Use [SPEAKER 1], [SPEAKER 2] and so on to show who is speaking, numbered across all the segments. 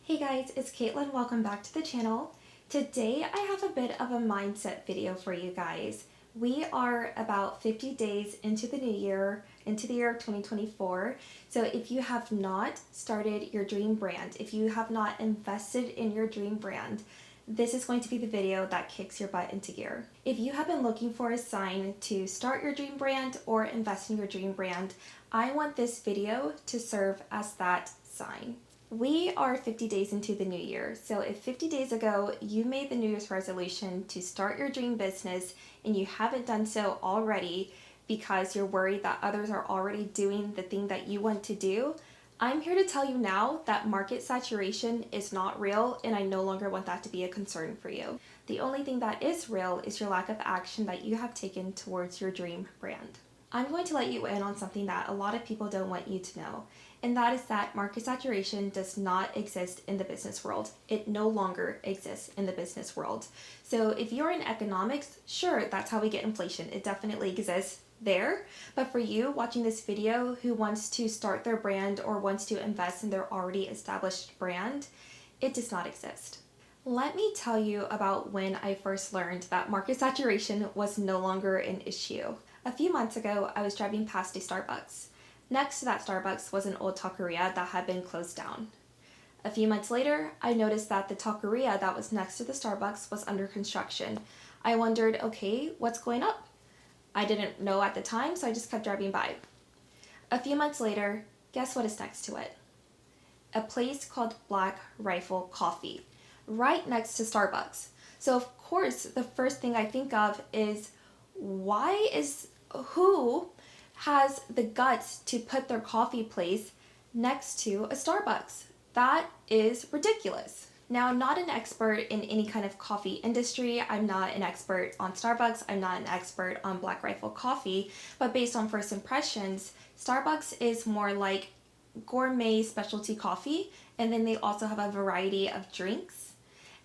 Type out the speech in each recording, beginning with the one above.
[SPEAKER 1] Hey guys, it's Caitlin. Welcome back to the channel. Today I have a bit of a mindset video for you guys. We are about 50 days into the new year, into the year of 2024. So if you have not started your dream brand, if you have not invested in your dream brand, this is going to be the video that kicks your butt into gear. If you have been looking for a sign to start your dream brand or invest in your dream brand, I want this video to serve as that sign. We are 50 days into the new year, so if 50 days ago you made the New Year's resolution to start your dream business and you haven't done so already because you're worried that others are already doing the thing that you want to do, I'm here to tell you now that market saturation is not real and I no longer want that to be a concern for you. The only thing that is real is your lack of action that you have taken towards your dream brand. I'm going to let you in on something that a lot of people don't want you to know, and that is that market saturation does not exist in the business world. It no longer exists in the business world. So if you're in economics, sure, that's how we get inflation. It definitely exists there. But for you watching this video who wants to start their brand or wants to invest in their already established brand, it does not exist. Let me tell you about when I first learned that market saturation was no longer an issue. A few months ago, I was driving past a Starbucks. Next to that Starbucks was an old taqueria that had been closed down. A few months later, I noticed that the taqueria that was next to the Starbucks was under construction. I wondered, okay, what's going up? I didn't know at the time, so I just kept driving by. A few months later, guess what is next to it? A place called Black Rifle Coffee, right next to Starbucks. So of course, the first thing I think of is, who has the guts to put their coffee place next to a Starbucks? That is ridiculous. Now, I'm not an expert in any kind of coffee industry. I'm not an expert on Starbucks. I'm not an expert on Black Rifle Coffee, but based on first impressions, Starbucks is more like gourmet specialty coffee, and then they also have a variety of drinks.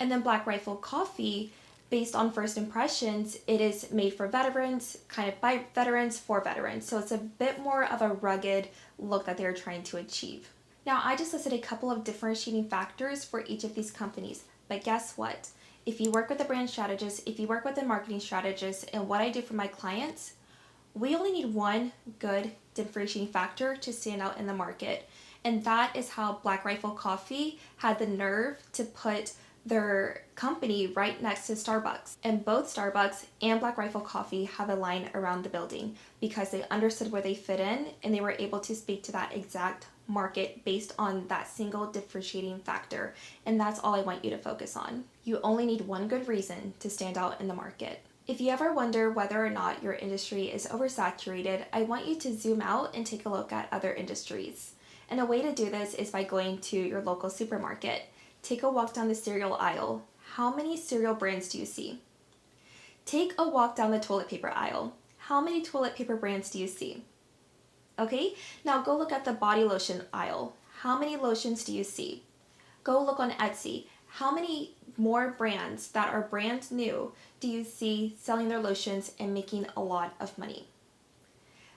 [SPEAKER 1] And then Black Rifle Coffee, based on first impressions, it is made for veterans, kind of by veterans, for veterans. So it's a bit more of a rugged look that they're trying to achieve. Now, I just listed a couple of differentiating factors for each of these companies, but guess what? If you work with a brand strategist, if you work with a marketing strategist, and what I do for my clients, we only need one good differentiating factor to stand out in the market. And that is how Black Rifle Coffee had the nerve to put their company right next to Starbucks. And both Starbucks and Black Rifle Coffee have a line around the building because they understood where they fit in and they were able to speak to that exact market based on that single differentiating factor. And that's all I want you to focus on. You only need one good reason to stand out in the market. If you ever wonder whether or not your industry is oversaturated, I want you to zoom out and take a look at other industries. And a way to do this is by going to your local supermarket. Take a walk down the cereal aisle. How many cereal brands do you see? Take a walk down the toilet paper aisle. How many toilet paper brands do you see? Okay, now go look at the body lotion aisle. How many lotions do you see? Go look on Etsy. How many more brands that are brand new do you see selling their lotions and making a lot of money?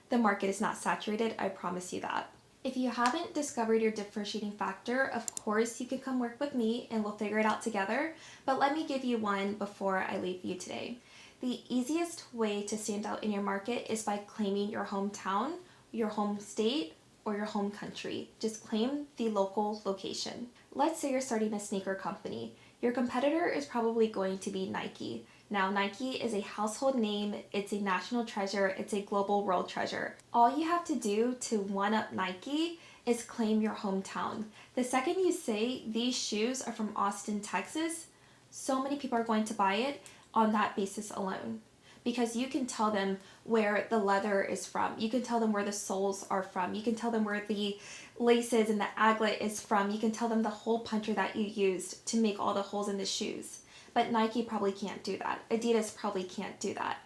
[SPEAKER 1] The market is not saturated, I promise you that. If you haven't discovered your differentiating factor, of course you can come work with me and we'll figure it out together, but let me give you one before I leave you today. The easiest way to stand out in your market is by claiming your hometown, your home state, or your home country. Just claim the local location. Let's say you're starting a sneaker company. Your competitor is probably going to be Nike. Now, Nike is a household name, it's a national treasure, it's a global world treasure. All you have to do to one-up Nike is claim your hometown. The second you say these shoes are from Austin, Texas, so many people are going to buy it on that basis alone. Because you can tell them where the leather is from. You can tell them where the soles are from. You can tell them where the laces and the aglet is from. You can tell them the hole puncher that you used to make all the holes in the shoes. But Nike probably can't do that. Adidas probably can't do that.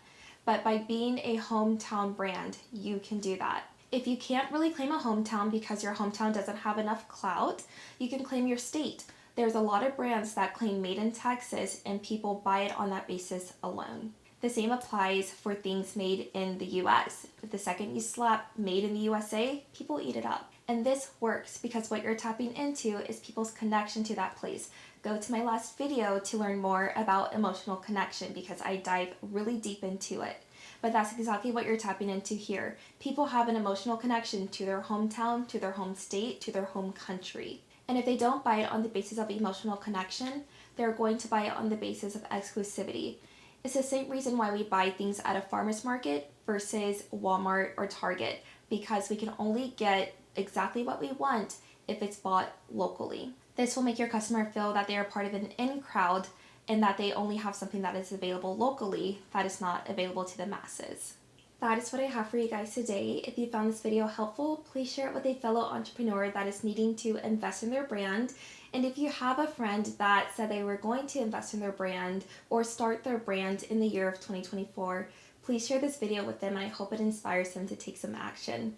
[SPEAKER 1] But by being a hometown brand, you can do that. If you can't really claim a hometown because your hometown doesn't have enough clout, you can claim your state. There's a lot of brands that claim made in Texas and people buy it on that basis alone. The same applies for things made in the US. The second you slap made in the USA, people eat it up. And this works because what you're tapping into is people's connection to that place. Go to my last video to learn more about emotional connection because I dive really deep into it. But that's exactly what you're tapping into here. People have an emotional connection to their hometown, to their home state, to their home country. And if they don't buy it on the basis of emotional connection, they're going to buy it on the basis of exclusivity. It's the same reason why we buy things at a farmer's market versus Walmart or Target, because we can only get exactly what we want if it's bought locally. This will make your customer feel that they are part of an in crowd and that they only have something that is available locally that is not available to the masses. That is what I have for you guys today. If you found this video helpful, please share it with a fellow entrepreneur that is needing to invest in their brand. And if you have a friend that said they were going to invest in their brand or start their brand in the year of 2024, please share this video with them and I hope it inspires them to take some action.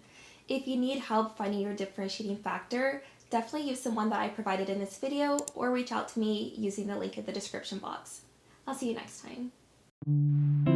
[SPEAKER 1] If you need help finding your differentiating factor, definitely use the one that I provided in this video or reach out to me using the link in the description box. I'll see you next time.